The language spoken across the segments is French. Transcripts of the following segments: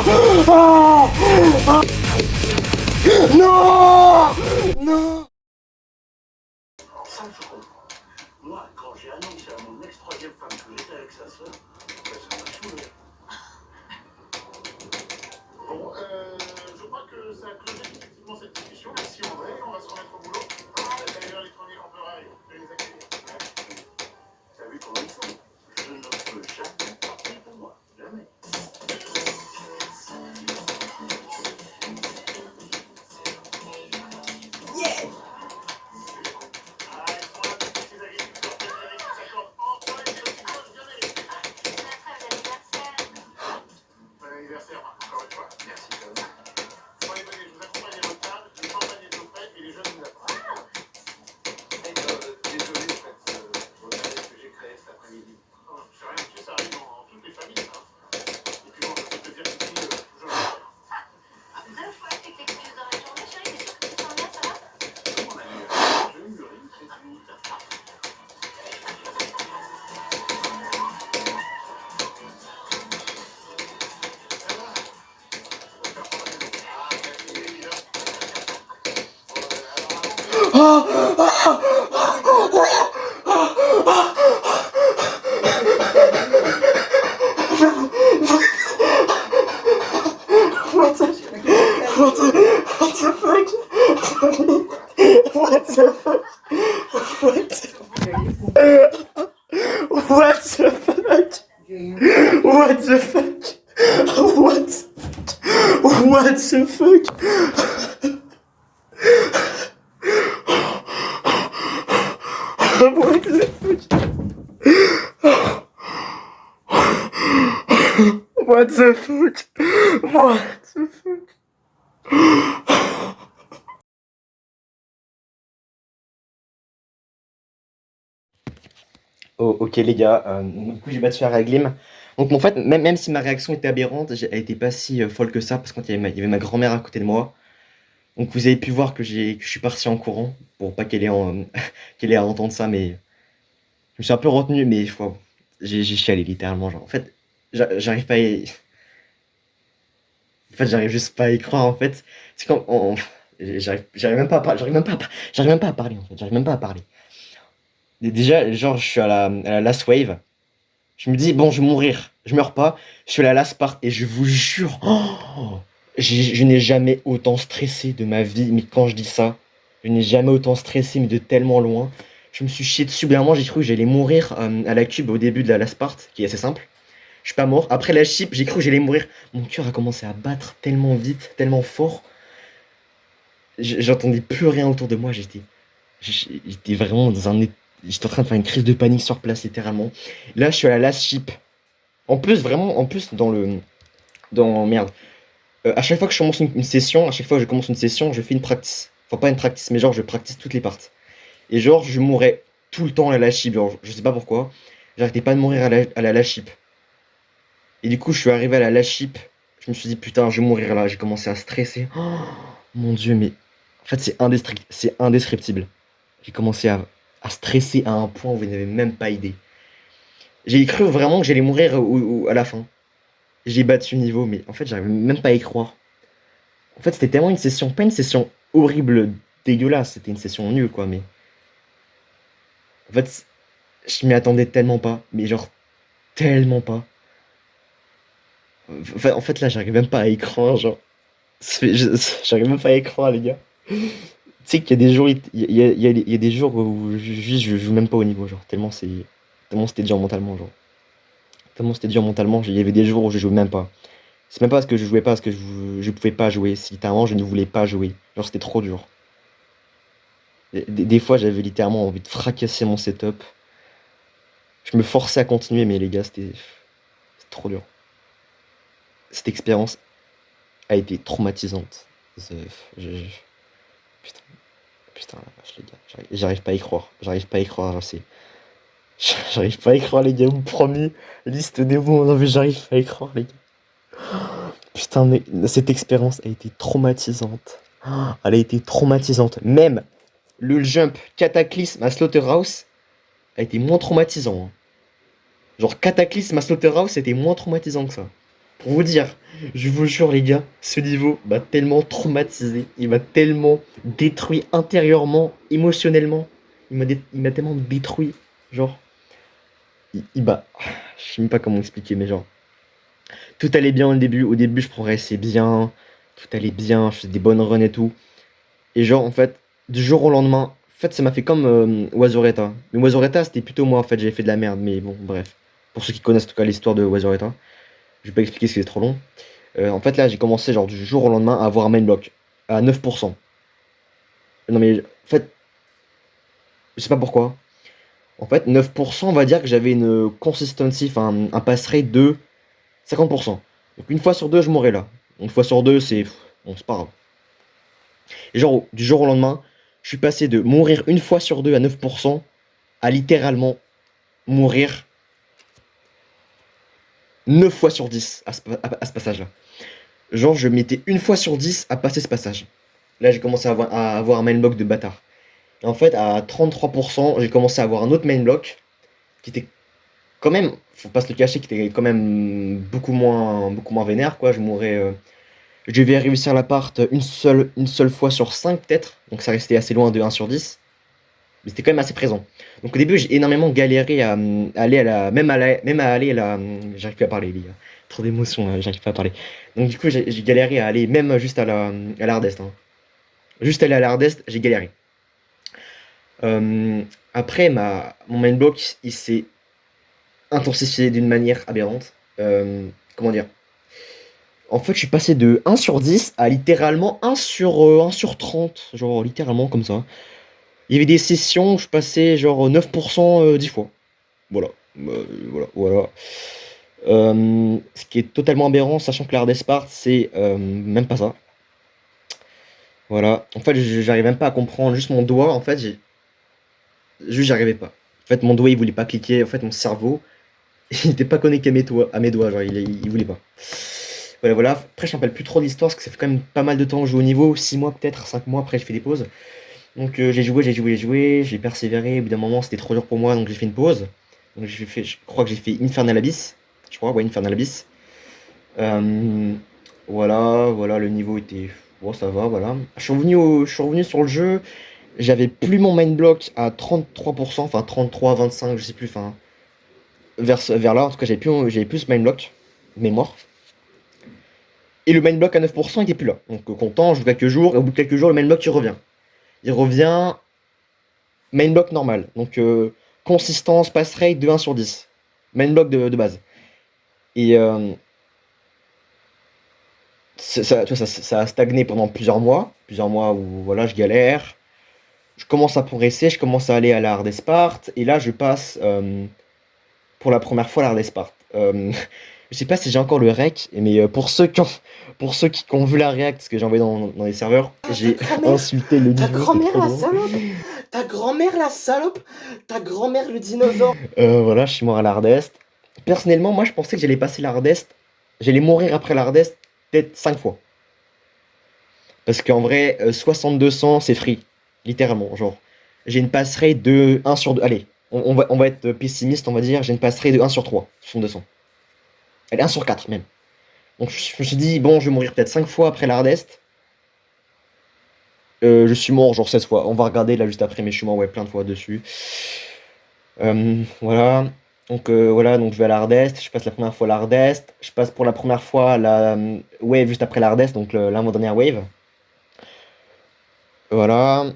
Ah ah non non. En 5 secondes. Moi, quand j'ai annoncé à mon ex-troisième femme que j'étais avec sa sœur, ça m'a saoulé. Bon, je crois que ça clôture effectivement cette discussion. Merci André, on va se remettre au boulot. D'ailleurs, les premiers campeurs arrivent. Je vais les accueillir. T'as vu comment ils sont? Je ne peux jamais partir pour moi. Jamais. What the fuck? What the fuck? What the fuck? What the fuck? What the fuck? What the fuck? What the fuck? What the fuck? What the fuck? Oh, ok les gars, du coup j'ai battu la Glim. Donc en fait, même si ma réaction était aberrante, elle était pas si folle que ça, parce qu'il y avait ma grand-mère à côté de moi. Donc vous avez pu voir que je suis parti en courant, pour pas qu'elle ait à entendre ça, mais je me suis un peu retenu, mais j'ai chialé littéralement. Genre. En fait, j'arrive pas à En fait, j'arrive juste pas à y croire, en fait. C'est quand j'arrive même pas à j'arrive même pas à parler, en fait. J'arrive même pas à parler. Déjà, genre, je suis à la last wave. Je me dis, bon, je vais mourir. Je meurs pas. Je suis à la last part et je vous jure, je n'ai jamais autant stressé de ma vie. Mais quand je dis ça, je n'ai jamais autant stressé, mais de tellement loin. Je me suis chié dessus. Vraiment, j'ai cru que j'allais mourir à la cube au début de la last part, qui est assez simple. Je suis pas mort. Après la chip, j'ai cru que j'allais mourir. Mon cœur a commencé à battre tellement vite, tellement fort. J'entendais plus rien autour de moi. J'étais vraiment dans un. J'étais en train de faire une crise de panique sur place, littéralement. Là, je suis à la last chip. En plus, vraiment, en plus, merde. À chaque fois que je commence une session, à chaque fois que je commence une session, je fais une practice. Enfin, pas une practice, mais genre, je practice toutes les parts. Et genre, je mourais tout le temps à la last chip. Genre, je sais pas pourquoi. J'arrêtais pas de mourir à la last chip. Et du coup, je suis arrivé à la last chip. Je me suis dit, putain, je vais mourir là. J'ai commencé à stresser. Oh, mon dieu, mais. En fait, c'est indescriptible. J'ai commencé à stresser à un point où vous n'avez même pas idée. J'ai cru vraiment que j'allais mourir à la fin. J'ai battu le niveau, mais en fait, j'arrive même pas à y croire. En fait, c'était tellement une session, pas une session horrible, dégueulasse, c'était une session nulle, quoi, mais. En fait, je m'y attendais tellement pas, mais genre, tellement pas. Enfin, en fait, là, j'arrive même pas à y croire, genre. J'arrive même pas à y croire, les gars. Tu sais qu'il y a des jours, il y a des jours où je joue même pas au niveau, genre, tellement c'était dur mentalement, genre. Tellement c'était dur mentalement, il y avait des jours où je jouais même pas. C'est même pas parce que je jouais pas, parce que je pouvais pas jouer. C'est littéralement, je ne voulais pas jouer. Genre, c'était trop dur. Des fois, j'avais littéralement envie de fracasser mon setup. Je me forçais à continuer, mais les gars, c'était trop dur. Cette expérience a été traumatisante. C'est- je- Putain, putain, la vache, les gars. J'arrive pas à y croire. J'arrive pas à y croire, genre, c'est. J'arrive pas à y croire, les gars. Vous promis, liste des mots. Non, mais j'arrive pas à y croire, les gars. Putain, mais cette expérience a été traumatisante. Elle a été traumatisante. Même le jump Cataclysme à Slaughterhouse a été moins traumatisant. Hein. Genre Cataclysme à Slaughterhouse, c'était moins traumatisant que ça. Pour vous dire, je vous jure les gars, ce niveau m'a tellement traumatisé, il m'a tellement détruit intérieurement, émotionnellement, il m'a tellement détruit, genre, il m'a, je sais même pas comment expliquer, mais genre, tout allait bien au début je progressais bien, tout allait bien, je faisais des bonnes runs et tout, et genre en fait, du jour au lendemain, en fait ça m'a fait comme Wazoreta, mais Wazoreta c'était plutôt moi en fait, j'avais fait de la merde, mais bon bref, pour ceux qui connaissent en tout cas l'histoire de Wazoreta, je vais pas expliquer parce que c'est trop long. En fait, là, j'ai commencé genre du jour au lendemain à avoir un main block à 9%. Non, mais en fait, je sais pas pourquoi. En fait, 9%, on va dire que j'avais une consistency, enfin un pass rate de 50%. Donc une fois sur deux, je mourrais là. Une fois sur deux, c'est bon, c'est pas grave. Et genre, du jour au lendemain, je suis passé de mourir une fois sur deux à 9% à littéralement mourir 9 fois sur 10 à ce passage-là. Genre, je mettais une fois sur 10 à passer ce passage. Là, j'ai commencé à avoir un main block de bâtard. Et en fait, à 33%, j'ai commencé à avoir un autre main block qui était quand même, faut pas se le cacher, qui était quand même beaucoup moins vénère, quoi. Je mourrais. Je devais réussir l'appart une seule fois sur 5 peut-être. Donc ça restait assez loin de 1 sur 10. Mais c'était quand même assez présent. Donc au début, j'ai énormément galéré à aller à la. Même à aller à la. J'arrive plus à parler, les gars. Trop d'émotions, là, j'arrive pas à parler. Donc du coup, j'ai galéré à aller même juste à la hard est, hein. Juste aller à la hard est, j'ai galéré. Euh, Après, mon main block, il s'est intensifié d'une manière aberrante. Comment dire? En fait, je suis passé de 1 sur 10 à littéralement 1 sur 30. Genre, littéralement comme ça. Il y avait des sessions où je passais genre 9% 10 fois. Voilà. Voilà. Ce qui est totalement aberrant, sachant que l'art d'Esparte, c'est même pas ça. Voilà. En fait, j'arrive même pas à comprendre. Juste mon doigt, en fait, juste j'arrivais pas. En fait, mon doigt, il voulait pas cliquer. En fait, mon cerveau, il était pas connecté à mes doigts. Genre, il voulait pas. Voilà, voilà. Après, je me rappelle plus trop de l'histoire parce que ça fait quand même pas mal de temps que je joue au niveau. 6 mois peut-être, 5 mois. Après, j'ai fait des pauses. Donc, j'ai persévéré. Au bout d'un moment, c'était trop dur pour moi. Donc, j'ai fait une pause. Donc, je crois que j'ai fait Infernal Abyss. Je crois, ouais, Infernal Abyss. Euh, voilà, le niveau était. Bon, ça va, voilà. Je suis revenu sur le jeu. J'avais plus mon main block à 33%, enfin 33, 25, je sais plus, enfin. Vers là, en tout cas, j'avais plus ce main block de mémoire. Et le main block à 9%, il était plus là. Donc, content, je joue quelques jours, et au bout de quelques jours, le main block il revient. Il revient main block normal. Donc, consistance, pass rate de 1 sur 10. Main block de base. Et tu vois, ça a stagné pendant plusieurs mois. Plusieurs mois où voilà, je galère. Je commence à progresser, je commence à aller à l'art des Spartes. Et là, je passe pour la première fois à l'art des Spartes. Je sais pas si j'ai encore le rec, mais pour ceux qui ont vu la react, ce que j'ai envoyé dans les serveurs, j'ai insulté le Ta niveau. grand-mère la salope. Ta grand-mère la salope. Ta grand-mère le dinosaure. Voilà, je suis mort à l'Ardest. Personnellement, moi, je pensais que j'allais passer l'Ardest. J'allais mourir après l'Ardest peut-être 5 fois. Parce qu'en vrai, 60-200, c'est free. Littéralement, genre. J'ai une pass rate de 1 sur 2. Allez, on va être pessimiste, on va dire. J'ai une pass rate de 1 sur 3, 60-200. Allez, 1 sur 4 même. Donc je me suis dit, bon, je vais mourir peut-être 5 fois après l'Ardest. Je suis mort genre 16 fois. On va regarder là juste après, mais je suis mort ouais, plein de fois dessus. Voilà. Donc je vais à l'Ardest. Je passe la première fois à l'Ardest. Je passe pour la première fois la wave juste après l'Ardest, donc l'avant-dernière wave. Voilà.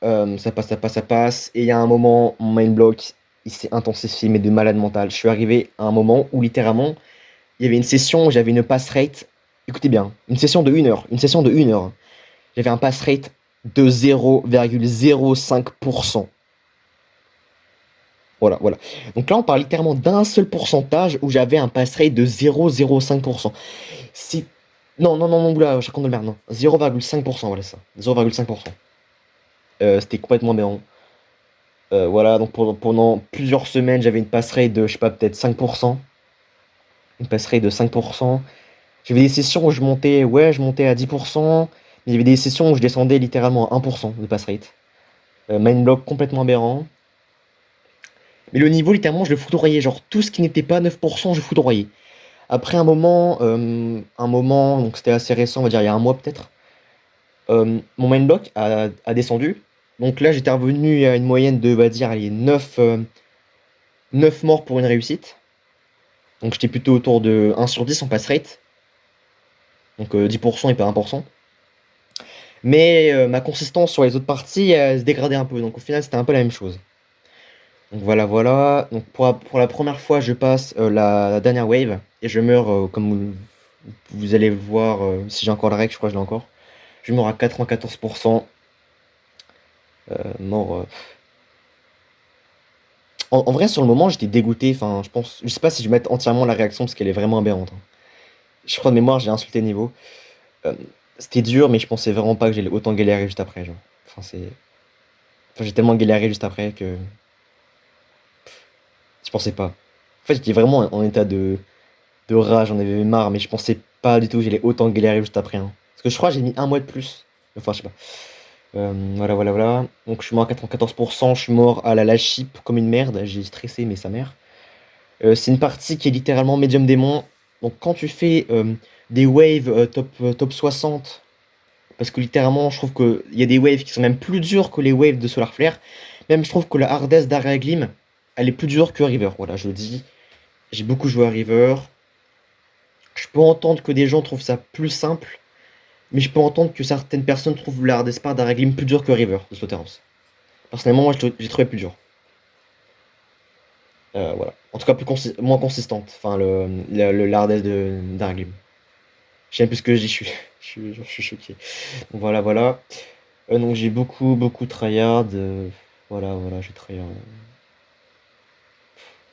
Ça passe. Et il y a un moment, mon main block, il s'est intensifié, mais de malade mental. Je suis arrivé à un moment où littéralement, il y avait une session où j'avais une pass rate. Écoutez bien, une session de 1 heure. Une session de 1 heure. J'avais un pass rate de 0,05%. Voilà. Donc là, on parle littéralement d'un seul pourcentage où j'avais un pass rate de 0,05%. C'est... Non, oula, je raconte de merde, non. 0,5%, voilà ça. 0,5%. C'était complètement aberrant. Voilà, donc pendant plusieurs semaines, j'avais une pass rate de, je sais pas, peut-être 5%. Une pass rate de 5%. J'avais des sessions où je montais à 10%. Mais il y avait des sessions où je descendais littéralement à 1% de pass rate. Main block complètement aberrant. Mais le niveau, littéralement, je le foudroyais. Genre, tout ce qui n'était pas 9%, je foudroyais. Après un moment, donc c'était assez récent, on va dire il y a un mois peut-être, mon main block a descendu. Donc là, j'étais revenu à une moyenne de, on va dire, allez, 9 morts pour une réussite. Donc j'étais plutôt autour de 1 sur 10 en pass rate. Donc 10% et pas 1%. Mais ma consistance sur les autres parties, elle se dégradait un peu. Donc au final, c'était un peu la même chose. Donc voilà, voilà. Donc pour la première fois, je passe la dernière wave. Et je meurs, comme vous allez le voir, si j'ai encore la règle, je crois que je l'ai encore. Je meurs à 94%. Mort. En vrai, sur le moment, j'étais dégoûté. Enfin, je sais pas si je vais mettre entièrement la réaction parce qu'elle est vraiment aberrante, hein. Je crois de mémoire, j'ai insulté Niveau. Euh, C'était dur, mais je pensais vraiment pas que j'allais autant galérer juste après, genre. Enfin, j'ai tellement galéré juste après que je pensais pas. En fait, j'étais vraiment en état de rage, j'en avais marre, mais je pensais pas du tout que j'allais autant galérer juste après, hein. Parce que je crois que j'ai mis un mois de plus. Enfin, je sais pas. Voilà, voilà, voilà. Donc, je suis mort à 94%, je suis mort à la lâche chip comme une merde. J'ai stressé, mais sa mère. C'est une partie qui est littéralement médium démon. Donc, quand tu fais des waves top 60, parce que littéralement, je trouve qu'il y a des waves qui sont même plus durs que les waves de Solar Flare. Même, je trouve que la hardesse d'Area Glim, elle est plus dure que River. Voilà, je le dis. J'ai beaucoup joué à River. Je peux entendre que des gens trouvent ça plus simple, mais je peux entendre que certaines personnes trouvent la hardest part d'Area Glim plus dure que River de Slaughterhouse. Personnellement, moi, j'ai trouvé plus dur. Voilà. En tout cas, moins consistante. Enfin, la hardest d'Area Glim. Je sais même plus ce que je dis, je suis choqué. Donc voilà, voilà. Donc j'ai beaucoup tryhard. Voilà, voilà, j'ai tryhard.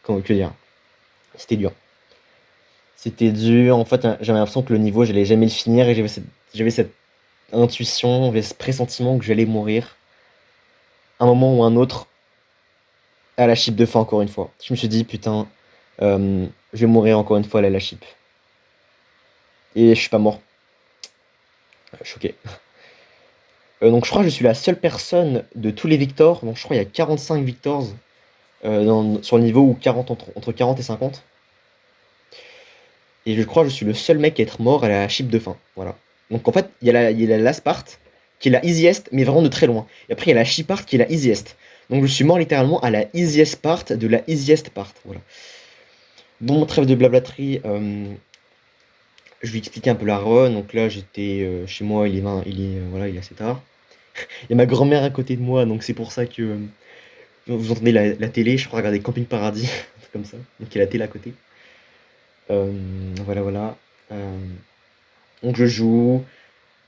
Comment que dire? C'était dur. C'était dur. En fait, j'avais l'impression que le niveau, j'allais jamais le finir et j'avais cette intuition, j'avais ce pressentiment que j'allais mourir. Un moment ou un autre, à la chip de fin, encore une fois. Je me suis dit, putain, je vais mourir encore une fois à la chip. Et je suis pas mort. Choqué. Donc je crois que je suis la seule personne de tous les victors. Donc je crois qu'il y a 45 victors sur le niveau ou 40 entre 40 et 50. Et je crois que je suis le seul mec à être mort à la chip de fin. Voilà. Donc en fait, il y a la last part, qui est la easiest, mais vraiment de très loin. Et après, il y a la chip part qui est la easiest. Donc je suis mort littéralement à la easiest part de la easiest part. Voilà. Bon, trêve de blablaterie. Je vais expliquer un peu la run. Donc là, j'étais chez moi, voilà, il est assez tard. Il y a ma grand-mère à côté de moi, donc c'est pour ça que vous entendez la télé. Je crois regarder Camping Paradis, un truc comme ça. Donc il y a la télé à côté. Voilà, voilà. Donc je joue.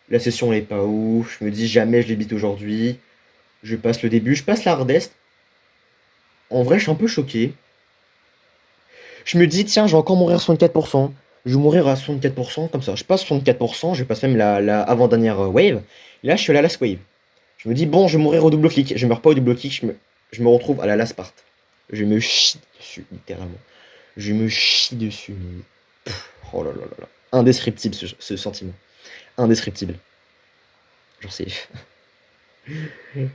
La session elle est pas ouf. Je me dis jamais je l'ébite aujourd'hui. Je passe le début. Je passe la hardest. En vrai, je suis un peu choqué. Je me dis, tiens, je vais encore mourir à 64%. Je vais mourir à 64%, comme ça. Je passe 64%, je passe même la avant-dernière wave. Et là, je suis à la last wave. Je me dis, bon, je vais mourir au double clic. Je meurs pas au double clic, je me retrouve à la last part. Je me chie dessus, littéralement. Je me chie dessus. Oh là là là là. Indescriptible ce sentiment. Indescriptible. Genre, c'est.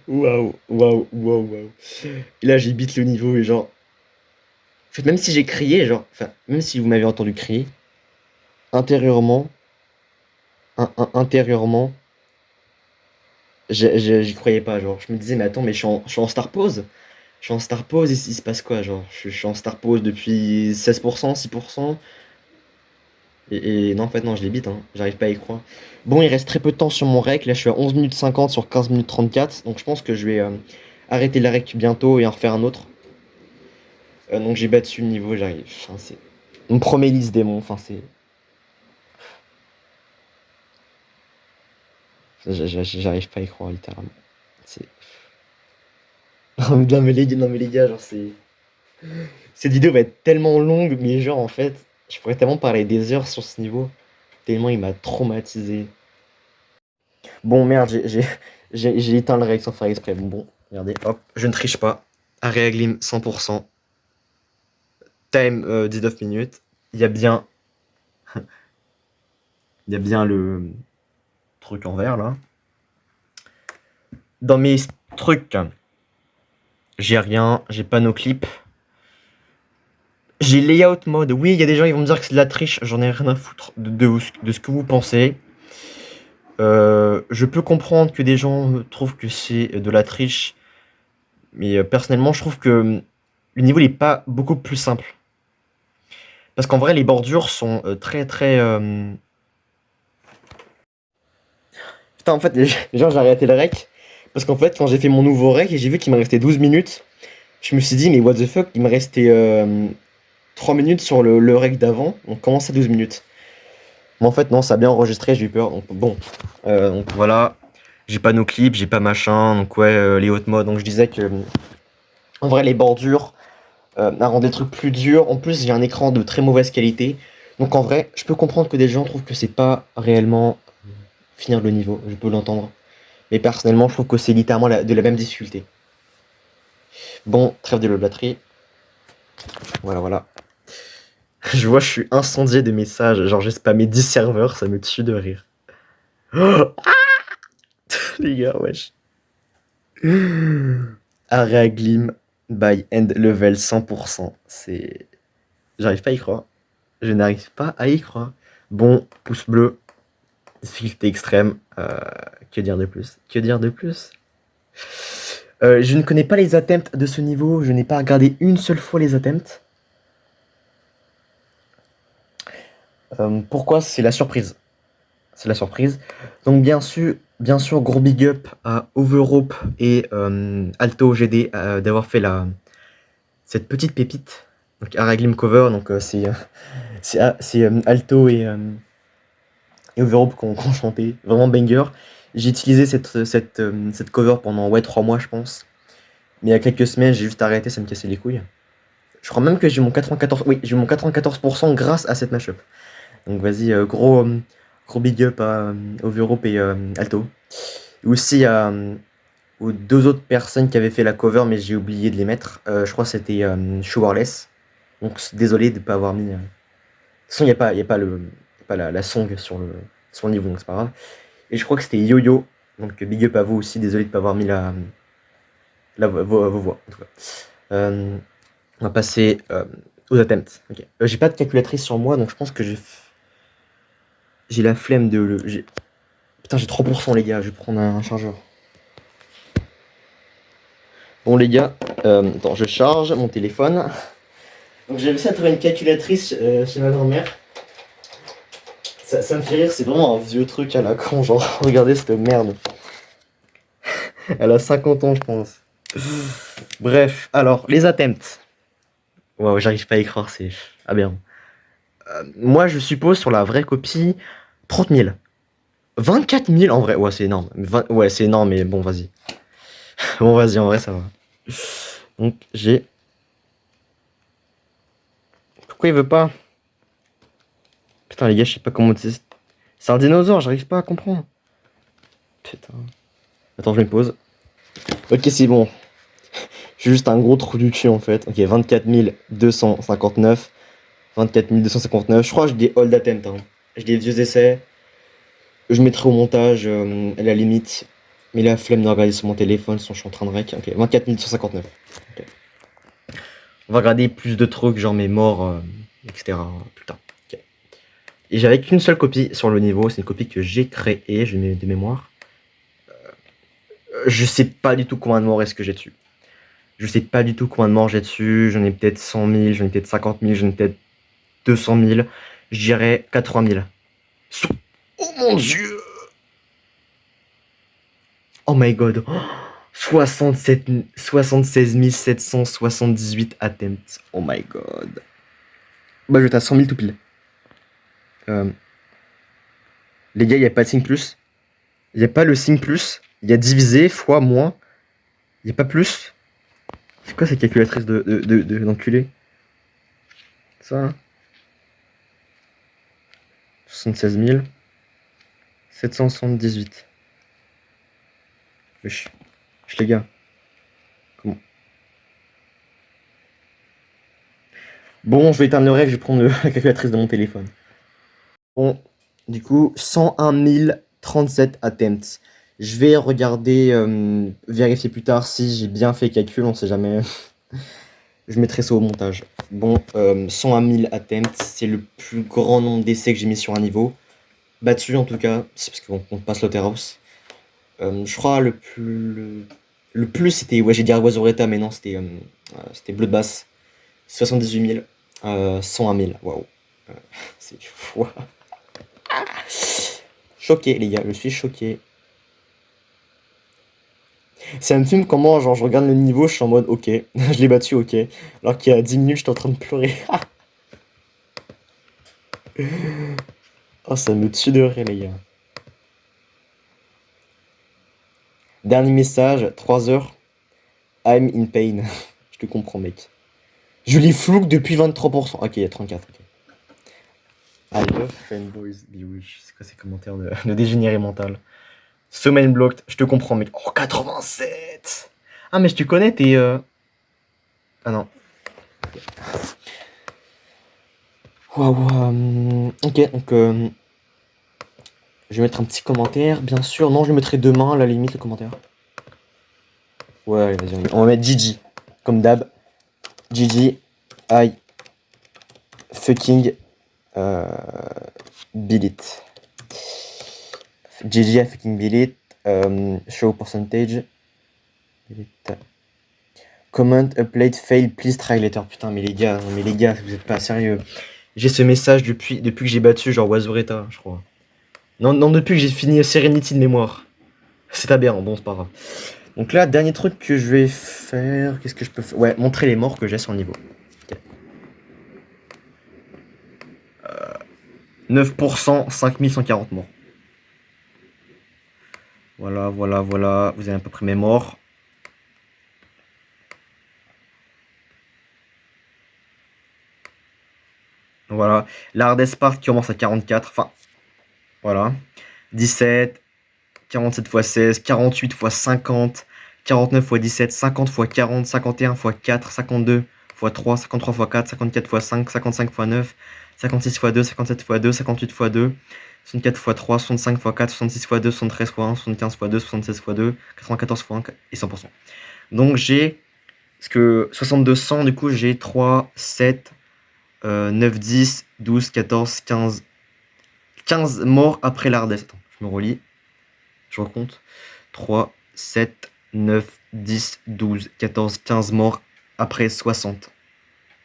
Waouh, waouh, waouh, waouh. Et là, j'ai beat le niveau et genre. En fait, même si j'ai crié, genre. Enfin, même si vous m'avez entendu crier, intérieurement, intérieurement, j'y croyais pas. Genre, je me disais, mais attends, mais je suis en star pause. Je suis en star pause, il se passe quoi? Genre, je suis en star pause depuis 16%, 6%. Et non, en fait, non, je les bite, hein. J'arrive pas à y croire. Bon, il reste très peu de temps sur mon rec. Là, je suis à 11 minutes 50 sur 15 minutes 34. Donc, je pense que je vais arrêter le rec bientôt et en refaire un autre. Donc, j'ai battu le niveau, j'arrive. Enfin, c'est mon premier liste démon. Enfin, c'est. J'arrive pas à y croire, littéralement. C'est. Non, mais les gars, genre, c'est. Cette vidéo va être tellement longue, mais genre, en fait, je pourrais tellement parler des heures sur ce niveau. Tellement il m'a traumatisé. Bon, merde, j'ai éteint le règle sans faire exprès. Bon, regardez, hop, je ne triche pas. Area Glim 100%. Time 19 minutes. Il y a bien. Il y a bien le truc en vert là. Dans mes trucs, j'ai rien, j'ai pas nos clips. J'ai layout mode. Oui, il y a des gens qui vont me dire que c'est de la triche. J'en ai rien à foutre de ce que vous pensez. Je peux comprendre que des gens trouvent que c'est de la triche. Mais personnellement, je trouve que le niveau n'est pas beaucoup plus simple. Parce qu'en vrai, les bordures sont très très. Putain, en fait, les gens, j'ai arrêté le rec. Parce qu'en fait, quand j'ai fait mon nouveau rec et j'ai vu qu'il me restait 12 minutes, je me suis dit, mais what the fuck, il me restait 3 minutes sur le rec d'avant. On commence à 12 minutes. Mais en fait, non, ça a bien enregistré, j'ai eu peur. Donc, bon, donc voilà. J'ai pas nos clips, j'ai pas machin. Donc, ouais, les hautes modes. Donc, je disais que. En vrai, les bordures. À rendre des trucs plus durs. En plus, j'ai un écran de très mauvaise qualité. Donc en vrai, je peux comprendre que des gens trouvent que c'est pas réellement finir le niveau. Je peux l'entendre. Mais personnellement, je trouve que c'est littéralement de la même difficulté. Bon, trêve de blablaterie. Voilà, voilà. Je vois, je suis incendié de messages. Genre, j'ai spammé 10 serveurs, ça me tue de rire. Oh les gars, wesh. Area Glim by End Level 100%. C'est. J'arrive pas à y croire. Je n'arrive pas à y croire. Bon, pouce bleu. Difficulté extrême. Que dire de plus? Que dire de plus? Je ne connais pas les attempts de ce niveau. Je n'ai pas regardé une seule fois les attempts. Pourquoi? C'est la surprise. C'est la surprise. Donc bien sûr, gros big up à Overhope et Alto GD d'avoir fait cette petite pépite. Donc Araglim Cover, donc c'est Alto et Overhope qui ont chanté. Vraiment banger. J'ai utilisé cette cover pendant 3 mois je pense. Mais il y a quelques semaines, j'ai juste arrêté, ça me cassait les couilles. Je crois même que j'ai mon 94%, oui, j'ai mon 94% grâce à cette mashup. Donc vas-y, gros big up à Overhope et Alto. Et aussi aux 2 autres personnes qui avaient fait la cover, mais j'ai oublié de les mettre. Je crois que c'était Showerless. Donc désolé de ne pas avoir mis. De toute façon, il n'y a pas, la song sur le niveau, donc c'est pas grave. Et je crois que c'était Yo-Yo. Donc big up à vous aussi, désolé de ne pas avoir mis vos voix. En tout cas. On va passer aux attempts. Okay. J'ai pas de calculatrice sur moi, donc je pense que j'ai la flemme de Putain, j'ai 3% les gars, je vais prendre un chargeur. Bon les gars, attends, je charge mon téléphone. Donc j'ai réussi à trouver une calculatrice chez ma grand-mère. Ça me fait rire, c'est vraiment un vieux truc à la con, genre regardez cette merde. Elle a 50 ans je pense. Bref, alors les attempts. Waouh, j'arrive pas à y croire, c'est aberrant. Moi je suppose sur la vraie copie 30 000. 24 000 en vrai, ouais c'est énorme. Ouais c'est énorme mais bon vas-y. Bon vas-y en vrai ça va. Donc j'ai... Pourquoi il veut pas? Putain les gars je sais pas comment... C'est un dinosaure, j'arrive pas à comprendre. Putain. Attends je me pose. Ok c'est bon. J'ai juste un gros trou du cul en fait. Ok 24 259. 24 259. Je crois que j'ai des hold attempts. Hein. J'ai des vieux essais. Je mettrai au montage à la limite. Mais la flemme de regarder sur mon téléphone si je suis en train de rec. Ok, 24 159. Okay. On va regarder plus de trucs, genre mes morts, etc. Putain. Okay. Et j'avais qu'une seule copie sur le niveau. C'est une copie que j'ai créée, je mets de mémoire. Je sais pas du tout combien de morts est-ce que j'ai dessus. Je sais pas du tout combien de morts j'ai dessus. J'en ai peut-être 100 000, j'en ai peut-être 50 000, j'en ai peut-être 200 000. Je dirais 80 000. Oh mon dieu! Oh my god! 76 778 attempts. Oh my god. Bah, je t'ai à 100 000 tout pile. Les gars, il n'y a pas de signe plus. Il n'y a pas le signe plus. Il y a divisé, fois, moins. Il n'y a pas plus. C'est quoi cette calculatrice d'enculé? Ça hein 76 778. Wesh. Les gars. Comment? Bon, je vais éteindre le rêve, je vais prendre la calculatrice de mon téléphone. Bon, du coup, 101 037 attempts. Je vais regarder, vérifier plus tard si j'ai bien fait le calcul, on sait jamais. Je mettrai ça au montage. Bon, 100 à 1000 attempts, c'est le plus grand nombre d'essais que j'ai mis sur un niveau. Battu en tout cas, c'est parce qu'on compte pas Slaughterhouse. Je crois le plus c'était, ouais j'ai dit Arwazoreta, mais non c'était Bloodbath. 78 000, 100 à 1000, waouh. C'est fou. Choqué les gars, je suis choqué. Ça me filme comment, genre je regarde le niveau, je suis en mode ok, je l'ai battu, ok. Alors qu'il y a 10 minutes, j'étais en train de pleurer. Oh, ça me tue de rire, les gars. Dernier message, 3 heures. I'm in pain. Je te comprends, mec. Je les flouque depuis 23%. Ok, il y a 34. Ok. I love fanboys. C'est quoi ces commentaires de dégénéré mental? Semaine blocked, je te comprends, mec. Oh, 87. Ah, mais je te connais, t'es. Ah non. Waouh. Ok, donc. Je vais mettre un petit commentaire, bien sûr. Non, je le mettrai demain, à la limite, le commentaire. Ouais, allez, vas-y, on va mettre GG. Comme d'hab. GG. I fucking beat it. GG, I fucking beat it. Show percentage. Comment upload fail, please try later. Putain, mais les gars, vous êtes pas sérieux. J'ai ce message depuis que j'ai battu, genre Wazureta, je crois. Non, depuis que j'ai fini Serenity de mémoire. C'est aberrant, bon, c'est pas grave. Donc là, dernier truc que je vais faire. Qu'est-ce que je peux faire? Ouais, montrer les morts que j'ai sur le niveau. Okay. 9%, 5140 morts. Voilà. Vous avez à peu près mes morts. Voilà. L'Hard Espark qui commence à 44. Enfin, voilà. 17, 47 x 16, 48 x 50, 49 x 17, 50 x 40, 51 x 4, 52 x 3, 53 x 4, 54 x 5, 55 x 9, 56 x 2, 57 x 2, 58 x 2, 64 x 3, 65 x 4, 66 x 2, 73 x 1, 75 x 2, 76 x 2, 94 x 1 et 100%. Donc j'ai, parce que 6200, du coup j'ai 3, 7, 9, 10, 12, 14, 15, 15 morts après l'Ardesse. Attends, je me relis. Je recompte. 3, 7, 9, 10, 12, 14, 15 morts après 60.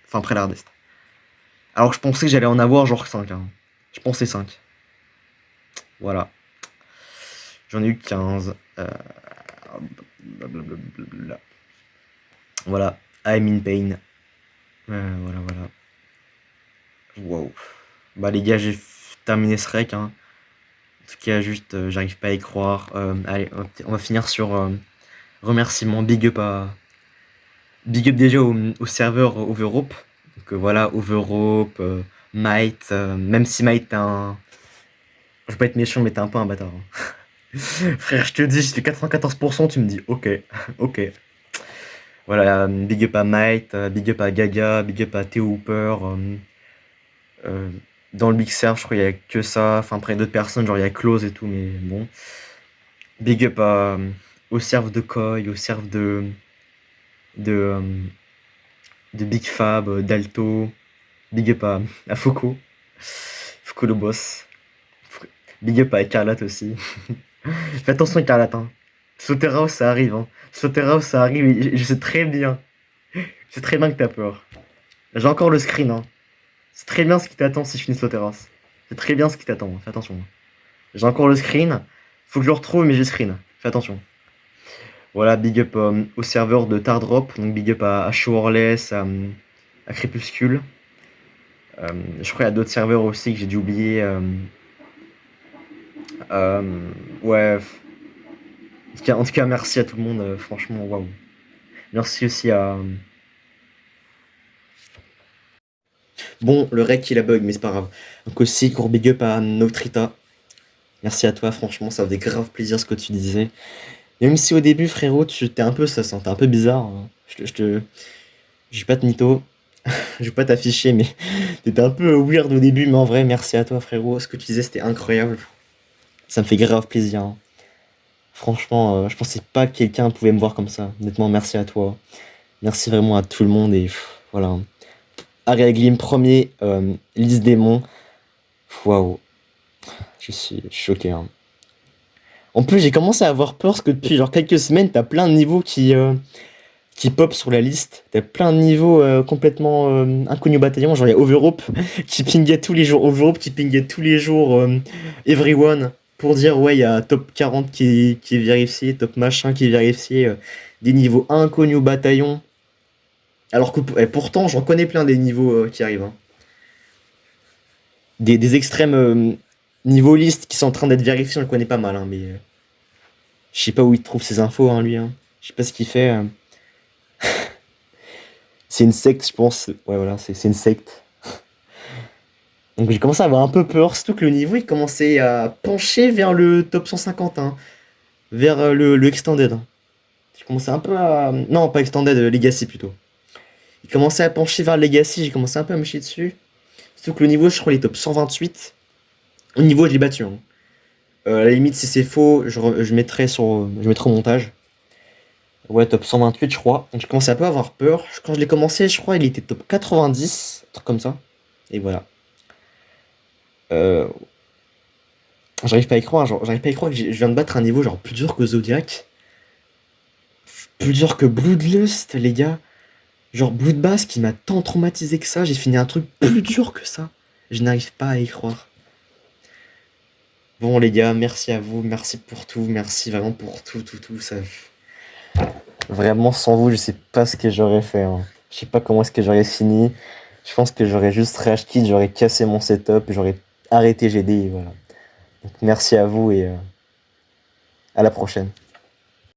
Enfin, après l'Ardest. Alors, je pensais que j'allais en avoir genre 5. Hein. Je pensais 5. Voilà. J'en ai eu 15. Blablabla. Voilà. I'm in pain. Voilà. Wow. Bah, les gars, j'ai terminé ce rec. Hein. En tout cas, juste, j'arrive pas à y croire. Allez, on va finir sur remerciement. Big up déjà au serveur Overhope. Donc voilà, Overhope, Might, même si Might t'es un. Je vais pas être méchant, mais t'es un peu un bâtard. Hein. Frère, je te dis, je fais 94%, tu me dis ok, ok. Voilà, big up à Might, big up à Gaga, big up à Theo Hooper. Dans le Big Serve, je crois qu'il y a que ça. Enfin, après d'autres personnes, genre il y a Close et tout, mais bon. Big up au serve de Koi, au serve de Big Fab, d'Alto. Big up à Foucault. Foucault le boss. Big up à Écarlate aussi. Fais attention Écarlate. Hein. Slaughterhouse ça arrive. Hein. Slaughterhouse ça arrive. Et je sais très bien. Je sais très bien que t'as peur. J'ai encore le screen. Hein. C'est très bien ce qui t'attend si je finis Slaughterhouse. C'est très bien ce qui t'attend. Fais attention. J'ai encore le screen. Faut que je le retrouve, mais j'ai le screen. Fais attention. Voilà, big up au serveur de Tardrop. Donc big up à Showerless, à Crépuscule. Je crois qu'il y a d'autres serveurs aussi que j'ai dû oublier. Ouais. En tout cas, merci à tout le monde. Franchement, waouh. Merci aussi à. Bon, le rec il a bug, mais c'est pas grave. Donc aussi, gros big up à Notrita. Merci à toi, franchement, ça fait grave plaisir ce que tu disais. Et même si au début, frérot, tu t'es un peu, ça sentait un peu bizarre. Hein. Je vais pas te mytho. Je vais pas t'afficher, mais t'étais un peu weird au début, mais en vrai, merci à toi, frérot. Ce que tu disais, c'était incroyable. Ça me fait grave plaisir. Hein. Franchement, je pensais pas que quelqu'un pouvait me voir comme ça. Honnêtement, merci à toi. Merci vraiment à tout le monde et voilà. Ariel Glim, premier, Lys Démon. Waouh, je suis choqué, hein. En plus, j'ai commencé à avoir peur parce que depuis genre quelques semaines, t'as plein de niveaux qui pop sur la liste. T'as plein de niveaux complètement inconnus au bataillon. Genre, il y a Overhope qui pingait tous les jours. Overhope qui pingait tous les jours Everyone pour dire ouais, il y a top 40 qui est vérifié, top machin qui est vérifié, des niveaux inconnus au bataillon. Alors que pourtant, j'en connais plein des niveaux qui arrivent, hein. Des extrêmes niveau liste qui sont en train d'être vérifiés, on le connaît pas mal, hein, mais je sais pas où il trouve ces infos, hein, lui, hein. Je sais pas ce qu'il fait. C'est une secte, je pense. Ouais, voilà, c'est une secte. Donc j'ai commencé à avoir un peu peur, surtout que le niveau il commençait à pencher vers le top 150, hein, vers le Extended, hein. J'ai commencé un peu à. Non, pas Extended, Legacy plutôt. Il commençait à pencher vers le Legacy, j'ai commencé un peu à me chier dessus. Surtout que le niveau, je crois, il est top 128. Au niveau, je l'ai battu, hein. À la limite, si c'est faux, je mettrai je mettrai au montage. Ouais, top 128, je crois. Donc, je commençais un peu à avoir peur. Quand je l'ai commencé, je crois, il était top 90, un truc comme ça. Et voilà. Euh, J'arrive pas à y croire. Genre, j'arrive pas à y croire que je viens de battre un niveau genre plus dur que Zodiac. Plus dur que Bloodlust, les gars. Genre Bloodbath qui m'a tant traumatisé que ça. J'ai fini un truc plus dur que ça. Je n'arrive pas à y croire. Bon, les gars, merci à vous. Merci pour tout. Merci vraiment pour tout, tout, tout. Ça. Vraiment, sans vous, je sais pas ce que j'aurais fait, hein. Je sais pas comment est-ce que j'aurais fini. Je pense que j'aurais juste rage quit, j'aurais cassé mon setup, j'aurais arrêté GD, et voilà. Donc, merci à vous et à la prochaine.